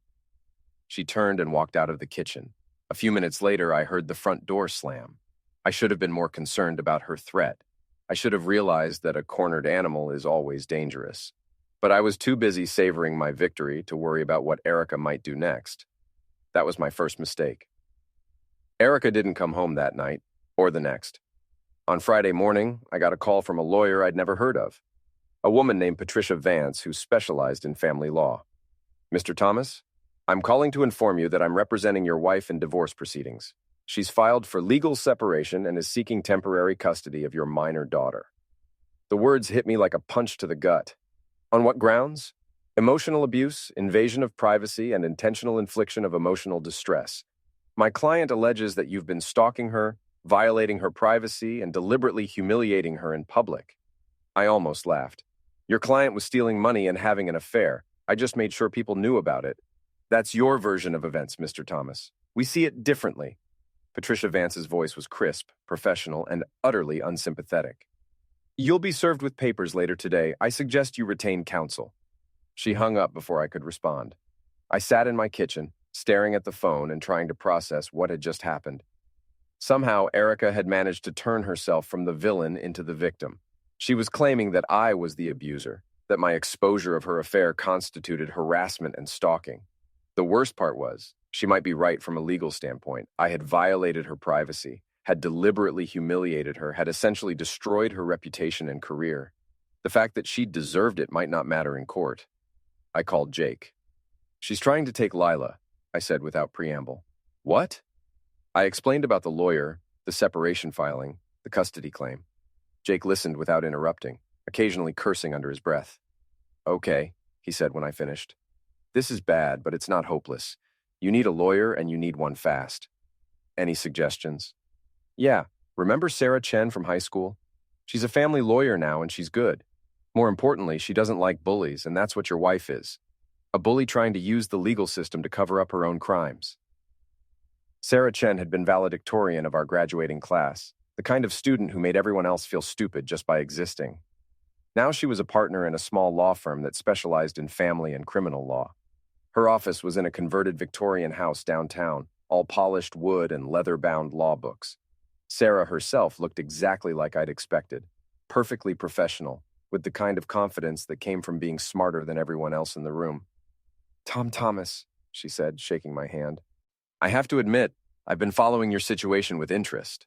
She turned and walked out of the kitchen. A few minutes later, I heard the front door slam. I should have been more concerned about her threat. I should have realized that a cornered animal is always dangerous. But I was too busy savoring my victory to worry about what Erica might do next. That was my first mistake. Erica didn't come home that night, or the next. On Friday morning, I got a call from a lawyer I'd never heard of, a woman named Patricia Vance who specialized in family law. "Mr. Thomas, I'm calling to inform you that I'm representing your wife in divorce proceedings. She's filed for legal separation and is seeking temporary custody of your minor daughter." The words hit me like a punch to the gut. On what grounds? Emotional abuse, invasion of privacy, and intentional infliction of emotional distress. My client alleges that you've been stalking her, violating her privacy, and deliberately humiliating her in public. I almost laughed. Your client was stealing money and having an affair. I just made sure people knew about it. That's your version of events, Mr. Thomas. We see it differently. Patricia Vance's voice was crisp, professional, and utterly unsympathetic. You'll be served with papers later today. I suggest you retain counsel. She hung up before I could respond. I sat in my kitchen, staring at the phone and trying to process what had just happened. Somehow, Erica had managed to turn herself from the villain into the victim. She was claiming that I was the abuser, that my exposure of her affair constituted harassment and stalking. The worst part was, she might be right from a legal standpoint. I had violated her privacy, had deliberately humiliated her, had essentially destroyed her reputation and career. The fact that she deserved it might not matter in court. I called Jake. "She's trying to take Lila," I said without preamble. "What?" I explained about the lawyer, the separation filing, the custody claim. Jake listened without interrupting, occasionally cursing under his breath. "Okay," he said when I finished. "This is bad, but it's not hopeless. You need a lawyer, and you need one fast. Any suggestions?" "Yeah, remember Sarah Chen from high school? She's a family lawyer now, and she's good. More importantly, she doesn't like bullies, and that's what your wife is. A bully trying to use the legal system to cover up her own crimes." Sarah Chen had been valedictorian of our graduating class, the kind of student who made everyone else feel stupid just by existing. Now she was a partner in a small law firm that specialized in family and criminal law. Her office was in a converted Victorian house downtown, all polished wood and leather-bound law books. Sarah herself looked exactly like I'd expected, perfectly professional, with the kind of confidence that came from being smarter than everyone else in the room. "Tom Thomas," she said, shaking my hand. "I have to admit, I've been following your situation with interest."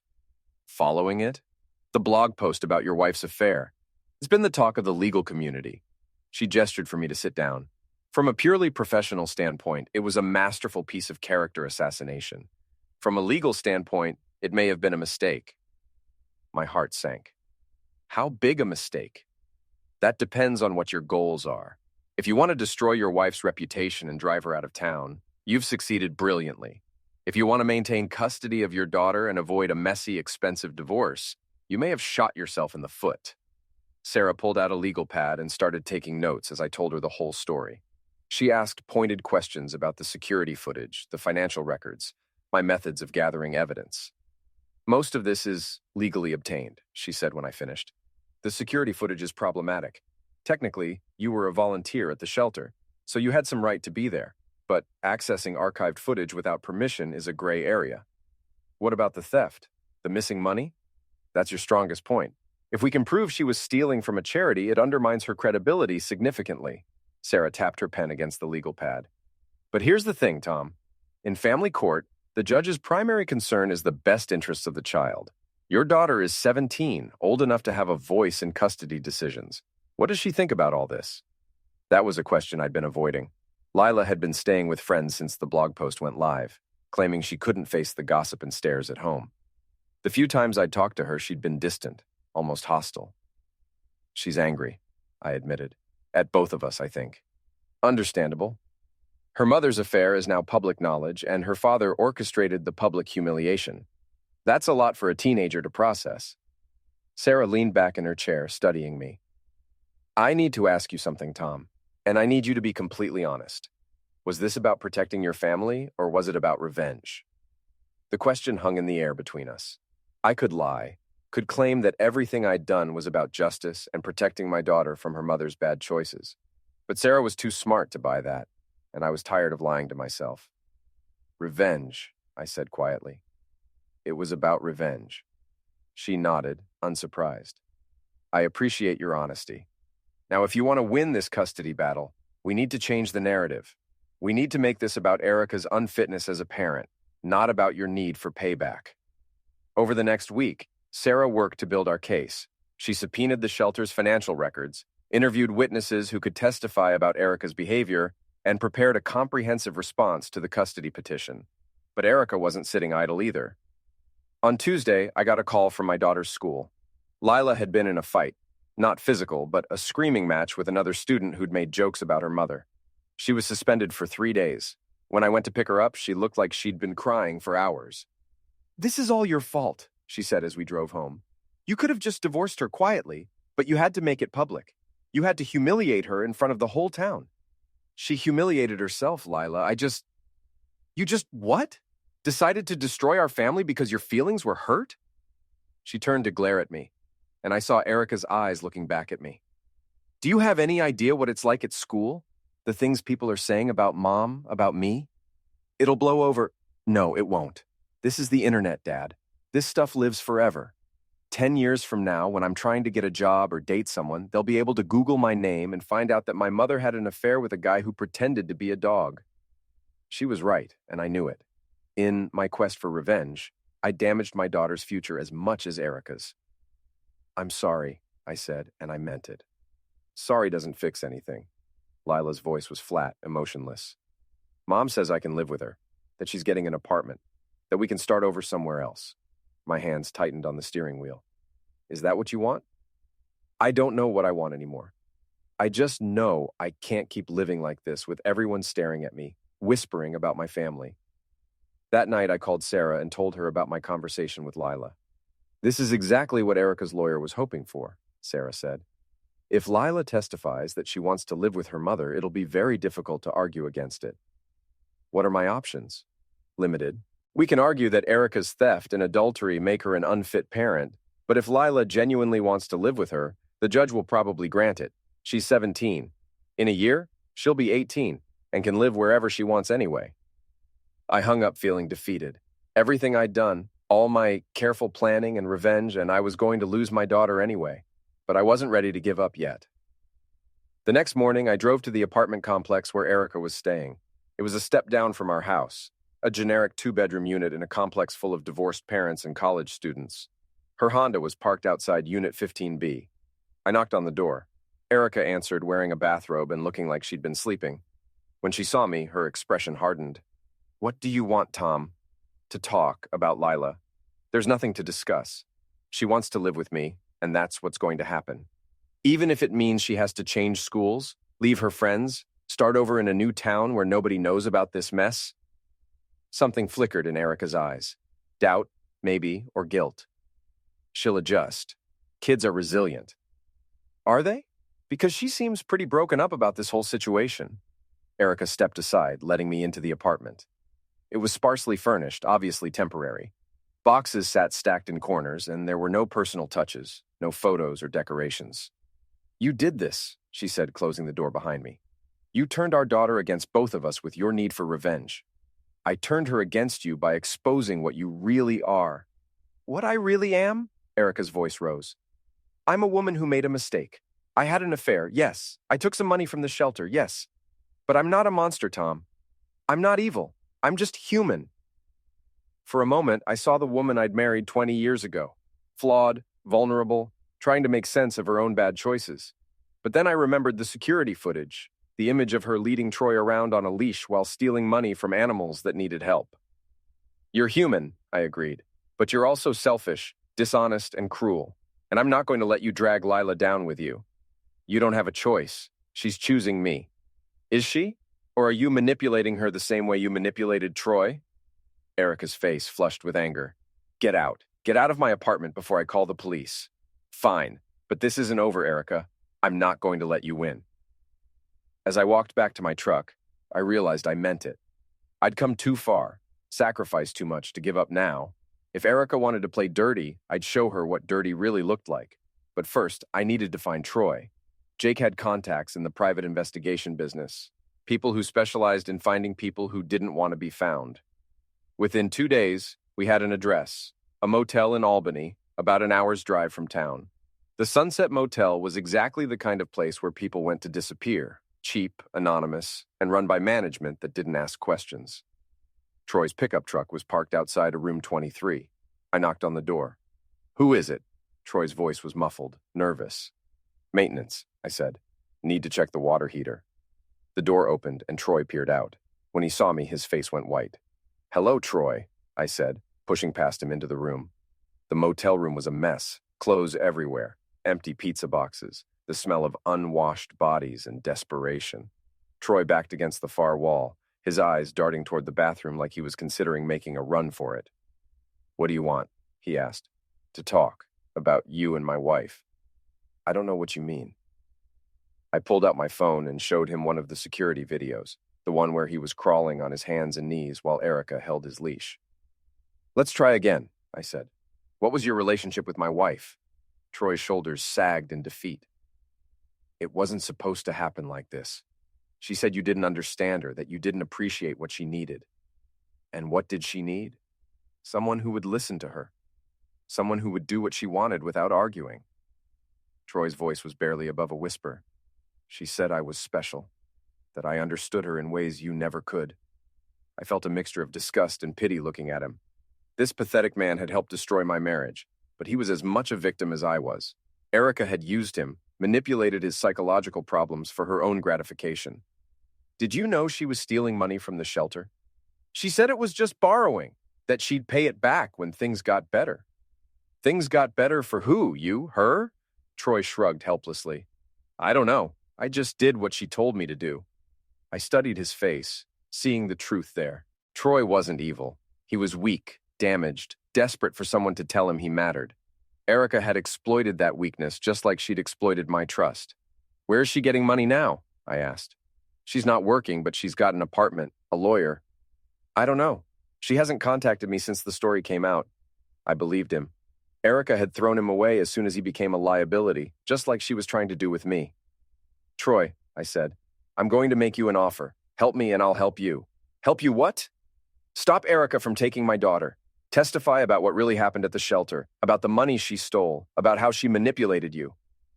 "Following it?" "The blog post about your wife's affair. It's been the talk of the legal community." She gestured for me to sit down. From a purely professional standpoint, it was a masterful piece of character assassination. From a legal standpoint, it may have been a mistake. My heart sank. How big a mistake? That depends on what your goals are. If you want to destroy your wife's reputation and drive her out of town, you've succeeded brilliantly. If you want to maintain custody of your daughter and avoid a messy, expensive divorce, you may have shot yourself in the foot. Sarah pulled out a legal pad and started taking notes as I told her the whole story. She asked pointed questions about the security footage, the financial records, my methods of gathering evidence. "Most of this is legally obtained," she said when I finished. "The security footage is problematic. Technically, you were a volunteer at the shelter, so you had some right to be there, but accessing archived footage without permission is a gray area. What about the theft? The missing money? That's your strongest point. If we can prove she was stealing from a charity, it undermines her credibility significantly." Sarah tapped her pen against the legal pad. "But here's the thing, Tom. In family court, the judge's primary concern is the best interests of the child. Your daughter is 17, old enough to have a voice in custody decisions. What does she think about all this?" That was a question I'd been avoiding. Lila had been staying with friends since the blog post went live, claiming she couldn't face the gossip and stares at home. The few times I'd talked to her, she'd been distant, almost hostile. "She's angry," I admitted. "At both of us, I think." "Understandable. Her mother's affair is now public knowledge, and her father orchestrated the public humiliation. That's a lot for a teenager to process." Sarah leaned back in her chair, studying me. "I need to ask you something, Tom, and I need you to be completely honest. Was this about protecting your family, or was it about revenge?" The question hung in the air between us. I could lie, could claim that everything I'd done was about justice and protecting my daughter from her mother's bad choices. But Sarah was too smart to buy that, and I was tired of lying to myself. "Revenge," I said quietly. It was about revenge. She nodded, unsurprised. I appreciate your honesty. Now, if you want to win this custody battle, we need to change the narrative. We need to make this about Erica's unfitness as a parent, not about your need for payback. Over the next week, Sarah worked to build our case. She subpoenaed the shelter's financial records, interviewed witnesses who could testify about Erica's behavior, and prepared a comprehensive response to the custody petition. But Erica wasn't sitting idle either. On Tuesday, I got a call from my daughter's school. Lila had been in a fight, not physical, but a screaming match with another student who'd made jokes about her mother. She was suspended for 3 days. When I went to pick her up, she looked like she'd been crying for hours. "This is all your fault," she said as we drove home. "You could have just divorced her quietly, but you had to make it public. You had to humiliate her in front of the whole town." "She humiliated herself, Lila. You just what? Decided to destroy our family because your feelings were hurt?" She turned to glare at me, and I saw Erica's eyes looking back at me. "Do you have any idea what it's like at school? The things people are saying about Mom, about me? It'll blow over." "No, it won't. This is the internet, Dad. This stuff lives forever. 10 years from now, when I'm trying to get a job or date someone, they'll be able to Google my name and find out that my mother had an affair with a guy who pretended to be a dog." She was right, and I knew it. In my quest for revenge, I damaged my daughter's future as much as Erica's. "I'm sorry," I said, and I meant it. "Sorry doesn't fix anything." Lila's voice was flat, emotionless. "Mom says I can live with her, that she's getting an apartment, that we can start over somewhere else." My hands tightened on the steering wheel. "Is that what you want?" "I don't know what I want anymore. I just know I can't keep living like this with everyone staring at me, whispering about my family." That night, I called Sarah and told her about my conversation with Lila. "This is exactly what Erica's lawyer was hoping for," Sarah said. "If Lila testifies that she wants to live with her mother, it'll be very difficult to argue against it." "What are my options?" "Limited. We can argue that Erica's theft and adultery make her an unfit parent, but if Lila genuinely wants to live with her, the judge will probably grant it. She's 17. In a year, she'll be 18 and can live wherever she wants anyway." I hung up feeling defeated. Everything I'd done, all my careful planning and revenge, and I was going to lose my daughter anyway. But I wasn't ready to give up yet. The next morning, I drove to the apartment complex where Erica was staying. It was a step down from our house, a generic 2-bedroom unit in a complex full of divorced parents and college students. Her Honda was parked outside Unit 15B. I knocked on the door. Erica answered, wearing a bathrobe and looking like she'd been sleeping. When she saw me, her expression hardened. "What do you want, Tom?" "To talk about Lila. There's nothing to discuss. She wants to live with me, and that's what's going to happen. Even if it means she has to change schools, leave her friends, start over in a new town where nobody knows about this mess." Something flickered in Erica's eyes. Doubt, maybe, or guilt. "She'll adjust. Kids are resilient." "Are they? Because she seems pretty broken up about this whole situation." Erica stepped aside, letting me into the apartment. It was sparsely furnished, obviously temporary. Boxes sat stacked in corners, and there were no personal touches, no photos or decorations. "You did this," she said, closing the door behind me. "You turned our daughter against both of us with your need for revenge. I turned her against you by exposing what you really are." "What I really am?" Erica's voice rose. "I'm a woman who made a mistake. I had an affair, yes. I took some money from the shelter, yes. But I'm not a monster, Tom. I'm not evil. I'm just human." For a moment, I saw the woman I'd married 20 years ago, flawed, vulnerable, trying to make sense of her own bad choices. But then I remembered the security footage, the image of her leading Troy around on a leash while stealing money from animals that needed help. "You're human," I agreed, "but you're also selfish, dishonest, and cruel, and I'm not going to let you drag Lila down with you. You don't have a choice. She's choosing me." "Is she? Or are you manipulating her the same way you manipulated Troy?" Erica's face flushed with anger. "Get out. Get out of my apartment before I call the police." "Fine, but this isn't over, Erica. I'm not going to let you win." As I walked back to my truck, I realized I meant it. I'd come too far, sacrificed too much to give up now. If Erica wanted to play dirty, I'd show her what dirty really looked like. But first, I needed to find Troy. Jake had contacts in the private investigation business, people who specialized in finding people who didn't want to be found. Within 2 days, we had an address, a motel in Albany, about an hour's drive from town. The Sunset Motel was exactly the kind of place where people went to disappear, cheap, anonymous, and run by management that didn't ask questions. Troy's pickup truck was parked outside of room 23. I knocked on the door. "Who is it?" Troy's voice was muffled, nervous. "Maintenance," I said. "Need to check the water heater." The door opened and Troy peered out. When he saw me, his face went white. "Hello, Troy," I said, pushing past him into the room. The motel room was a mess, clothes everywhere, empty pizza boxes, the smell of unwashed bodies and desperation. Troy backed against the far wall, his eyes darting toward the bathroom like he was considering making a run for it. "What do you want?" he asked. "To talk about you and my wife." "I don't know what you mean." I pulled out my phone and showed him one of the security videos, the one where he was crawling on his hands and knees while Erica held his leash. "Let's try again," I said. "What was your relationship with my wife?" Troy's shoulders sagged in defeat. "It wasn't supposed to happen like this. She said you didn't understand her, that you didn't appreciate what she needed." "And what did she need?" "Someone who would listen to her. Someone who would do what she wanted without arguing." Troy's voice was barely above a whisper. "She said I was special, that I understood her in ways you never could." I felt a mixture of disgust and pity looking at him. This pathetic man had helped destroy my marriage, but he was as much a victim as I was. Erica had used him, manipulated his psychological problems for her own gratification. "Did you know she was stealing money from the shelter? She said it was just borrowing, that she'd pay it back when things got better." "Things got better for who? You? Her?" Troy shrugged helplessly. "I don't know. I just did what she told me to do." I studied his face, seeing the truth there. Troy wasn't evil. He was weak, damaged, desperate for someone to tell him he mattered. Erica had exploited that weakness just like she'd exploited my trust. "Where is she getting money now?" I asked. "She's not working, but she's got an apartment, a lawyer." "I don't know. She hasn't contacted me since the story came out." I believed him. Erica had thrown him away as soon as he became a liability, just like she was trying to do with me. "Troy," I said, "I'm going to make you an offer. Help me and I'll help you." "Help you what?" "Stop Erica from taking my daughter. Testify about what really happened at the shelter, about the money she stole, about how she manipulated you."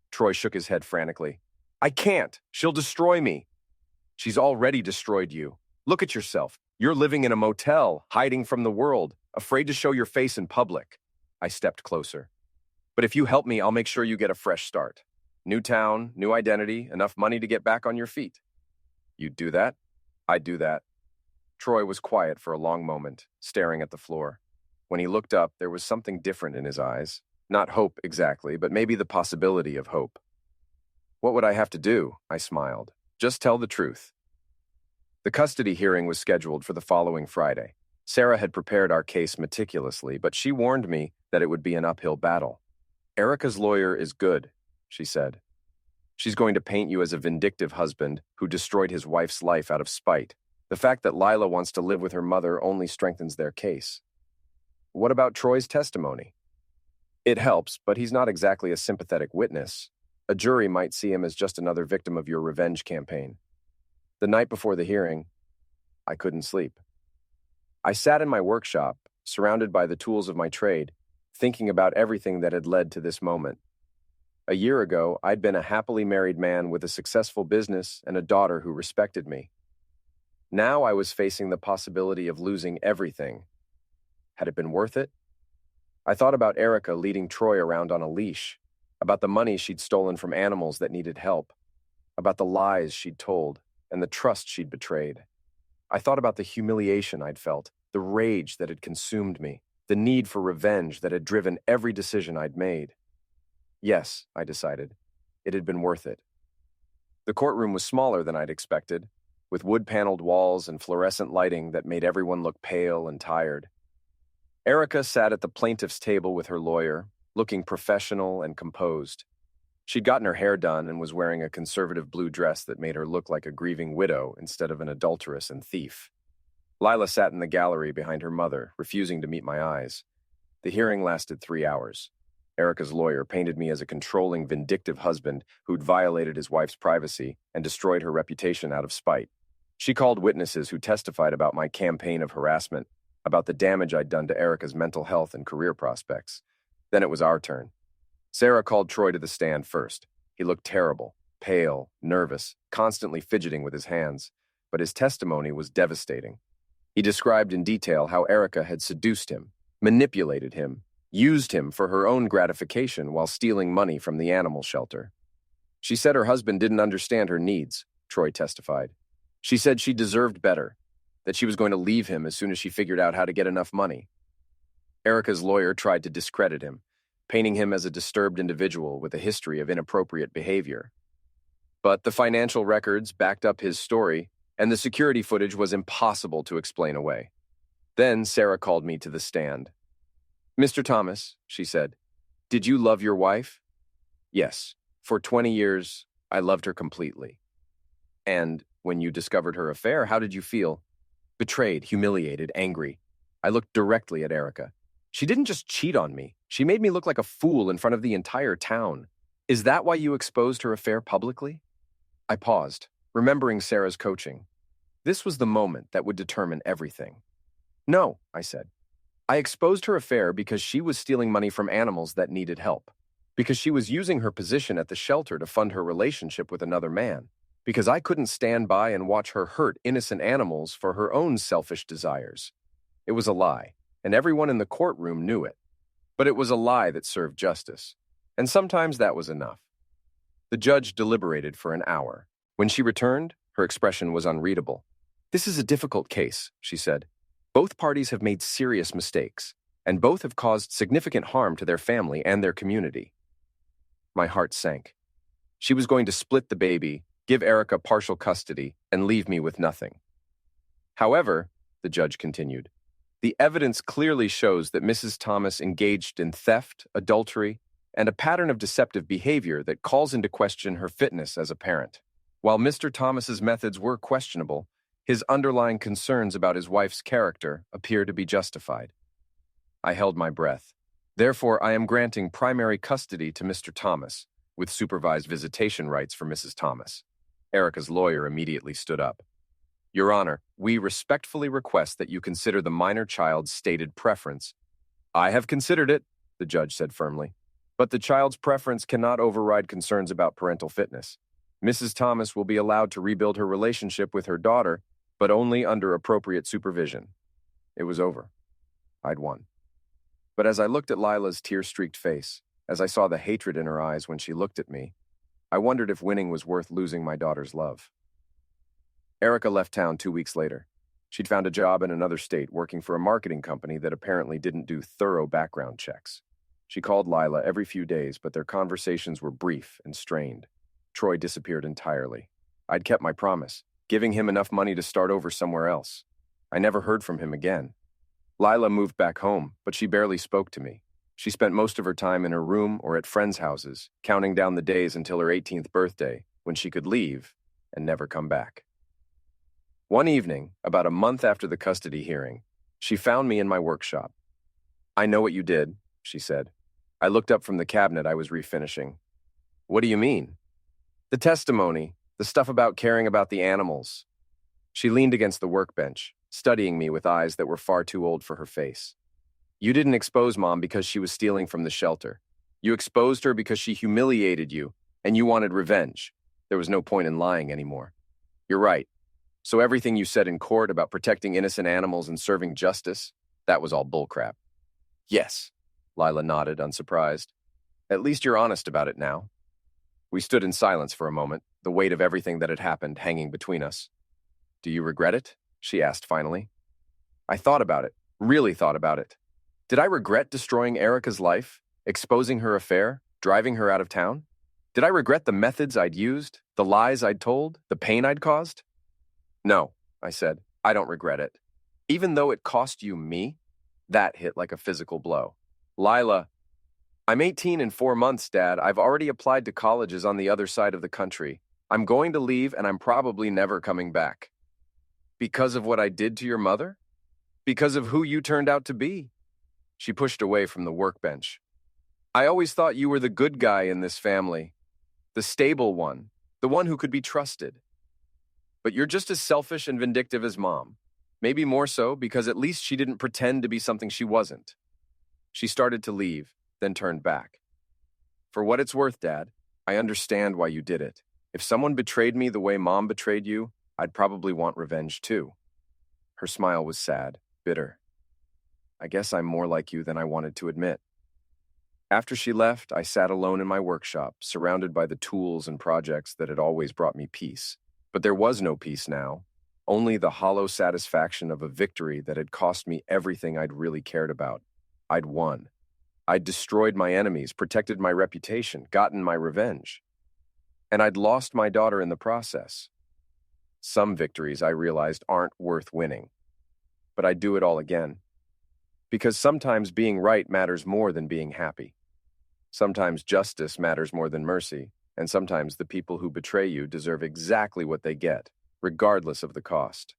Troy shook his head frantically. "I can't. She'll destroy me." "She's already destroyed you. Look at yourself. You're living in a motel, hiding from the world, afraid to show your face in public." I stepped closer. "But if you help me, I'll make sure you get a fresh start. New town, new identity, enough money to get back on your feet." "You'd do that?" "I'd do that." Troy was quiet for a long moment, staring at the floor. When he looked up, there was something different in his eyes. Not hope exactly, but maybe the possibility of hope. "What would I have to do?" I smiled. "Just tell the truth." The custody hearing was scheduled for the following Friday. Sarah had prepared our case meticulously, but she warned me that it would be an uphill battle. "Erica's lawyer is good," she said. "She's going to paint you as a vindictive husband who destroyed his wife's life out of spite. The fact that Lila wants to live with her mother only strengthens their case." "What about Troy's testimony?" "It helps, but he's not exactly a sympathetic witness. A jury might see him as just another victim of your revenge campaign." The night before the hearing, I couldn't sleep. I sat in my workshop, surrounded by the tools of my trade, thinking about everything that had led to this moment. A year ago, I'd been a happily married man with a successful business and a daughter who respected me. Now I was facing the possibility of losing everything. Had it been worth it? I thought about Erica leading Troy around on a leash, about the money she'd stolen from animals that needed help, about the lies she'd told, and the trust she'd betrayed. I thought about the humiliation I'd felt, the rage that had consumed me, the need for revenge that had driven every decision I'd made. Yes, I decided, it had been worth it. The courtroom was smaller than I'd expected, with wood-paneled walls and fluorescent lighting that made everyone look pale and tired. Erica sat at the plaintiff's table with her lawyer, looking professional and composed. She'd gotten her hair done and was wearing a conservative blue dress that made her look like a grieving widow instead of an adulteress and thief. Lila sat in the gallery behind her mother, refusing to meet my eyes. The hearing lasted 3 hours. Erica's lawyer painted me as a controlling, vindictive husband who'd violated his wife's privacy and destroyed her reputation out of spite. She called witnesses who testified about my campaign of harassment, about the damage I'd done to Erica's mental health and career prospects. Then it was our turn. Sarah called Troy to the stand first. He looked terrible, pale, nervous, constantly fidgeting with his hands, but his testimony was devastating. He described in detail how Erica had seduced him, manipulated him, used him for her own gratification while stealing money from the animal shelter. She said her husband didn't understand her needs, Troy testified. She said she deserved better, that she was going to leave him as soon as she figured out how to get enough money. Erica's lawyer tried to discredit him, painting him as a disturbed individual with a history of inappropriate behavior. But the financial records backed up his story, and the security footage was impossible to explain away. Then Sarah called me to the stand. "Mr. Thomas," she said, "did you love your wife?" "Yes. For 20 years, I loved her completely." "And when you discovered her affair, how did you feel?" "Betrayed, humiliated, angry." I looked directly at Erica. "She didn't just cheat on me. She made me look like a fool in front of the entire town. Is that why you exposed her affair publicly?" I paused, remembering Sarah's coaching. This was the moment that would determine everything. "No," I said. "I exposed her affair because she was stealing money from animals that needed help. Because she was using her position at the shelter to fund her relationship with another man. Because I couldn't stand by and watch her hurt innocent animals for her own selfish desires." It was a lie, and everyone in the courtroom knew it. But it was a lie that served justice, and sometimes that was enough. The judge deliberated for an hour. When she returned, her expression was unreadable. "This is a difficult case," she said. "Both parties have made serious mistakes, and both have caused significant harm to their family and their community." My heart sank. She was going to split the baby, give Erica partial custody, and leave me with nothing. "However," the judge continued, "the evidence clearly shows that Mrs. Thomas engaged in theft, adultery, and a pattern of deceptive behavior that calls into question her fitness as a parent. While Mr. Thomas's methods were questionable, his underlying concerns about his wife's character appear to be justified." I held my breath. "Therefore, I am granting primary custody to Mr. Thomas, with supervised visitation rights for Mrs. Thomas." Erica's lawyer immediately stood up. "Your Honor, we respectfully request that you consider the minor child's stated preference." "I have considered it," the judge said firmly. "But the child's preference cannot override concerns about parental fitness. Mrs. Thomas will be allowed to rebuild her relationship with her daughter, but only under appropriate supervision." It was over. I'd won. But as I looked at Lila's tear-streaked face, as I saw the hatred in her eyes when she looked at me, I wondered if winning was worth losing my daughter's love. Erica left town 2 weeks later. She'd found a job in another state working for a marketing company that apparently didn't do thorough background checks. She called Lila every few days, but their conversations were brief and strained. Troy disappeared entirely. I'd kept my promise, giving him enough money to start over somewhere else. I never heard from him again. Lila moved back home, but she barely spoke to me. She spent most of her time in her room or at friends' houses, counting down the days until her 18th birthday, when she could leave and never come back. One evening, about a month after the custody hearing, she found me in my workshop. "I know what you did," she said. I looked up from the cabinet I was refinishing. "What do you mean?" "The testimony, the stuff about caring about the animals." She leaned against the workbench, studying me with eyes that were far too old for her face. "You didn't expose Mom because she was stealing from the shelter. You exposed her because she humiliated you, and you wanted revenge. There was no point in lying anymore. You're right. So everything you said in court about protecting innocent animals and serving justice, that was all bullcrap." "Yes," Lila nodded, unsurprised. "At least you're honest about it now." We stood in silence for a moment, the weight of everything that had happened hanging between us. "Do you regret it?" she asked finally. I thought about it, really thought about it. Did I regret destroying Erica's life, exposing her affair, driving her out of town? Did I regret the methods I'd used, the lies I'd told, the pain I'd caused? "No," I said, "I don't regret it. Even though it cost you me?" That hit like a physical blow. "Lila, I'm 18 in 4 months, Dad. I've already applied to colleges on the other side of the country. I'm going to leave and I'm probably never coming back." "Because of what I did to your mother? Because of who you turned out to be?" She pushed away from the workbench. "I always thought you were the good guy in this family, the stable one, the one who could be trusted. But you're just as selfish and vindictive as Mom. Maybe more so because at least she didn't pretend to be something she wasn't. She started to leave, then turned back. For what it's worth, Dad, I understand why you did it. If someone betrayed me the way Mom betrayed you, I'd probably want revenge too. Her smile was sad, bitter. I guess I'm more like you than I wanted to admit. After she left, I sat alone in my workshop, surrounded by the tools and projects that had always brought me peace. But there was no peace now, only the hollow satisfaction of a victory that had cost me everything I'd really cared about. I'd won. I'd destroyed my enemies, protected my reputation, gotten my revenge. And I'd lost my daughter in the process. Some victories, I realized, aren't worth winning. But I'd do it all again. Because sometimes being right matters more than being happy. Sometimes justice matters more than mercy, and sometimes the people who betray you deserve exactly what they get, regardless of the cost.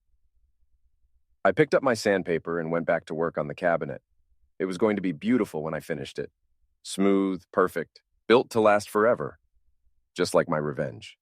I picked up my sandpaper and went back to work on the cabinet. It was going to be beautiful when I finished it. Smooth, perfect, built to last forever. Just like my revenge.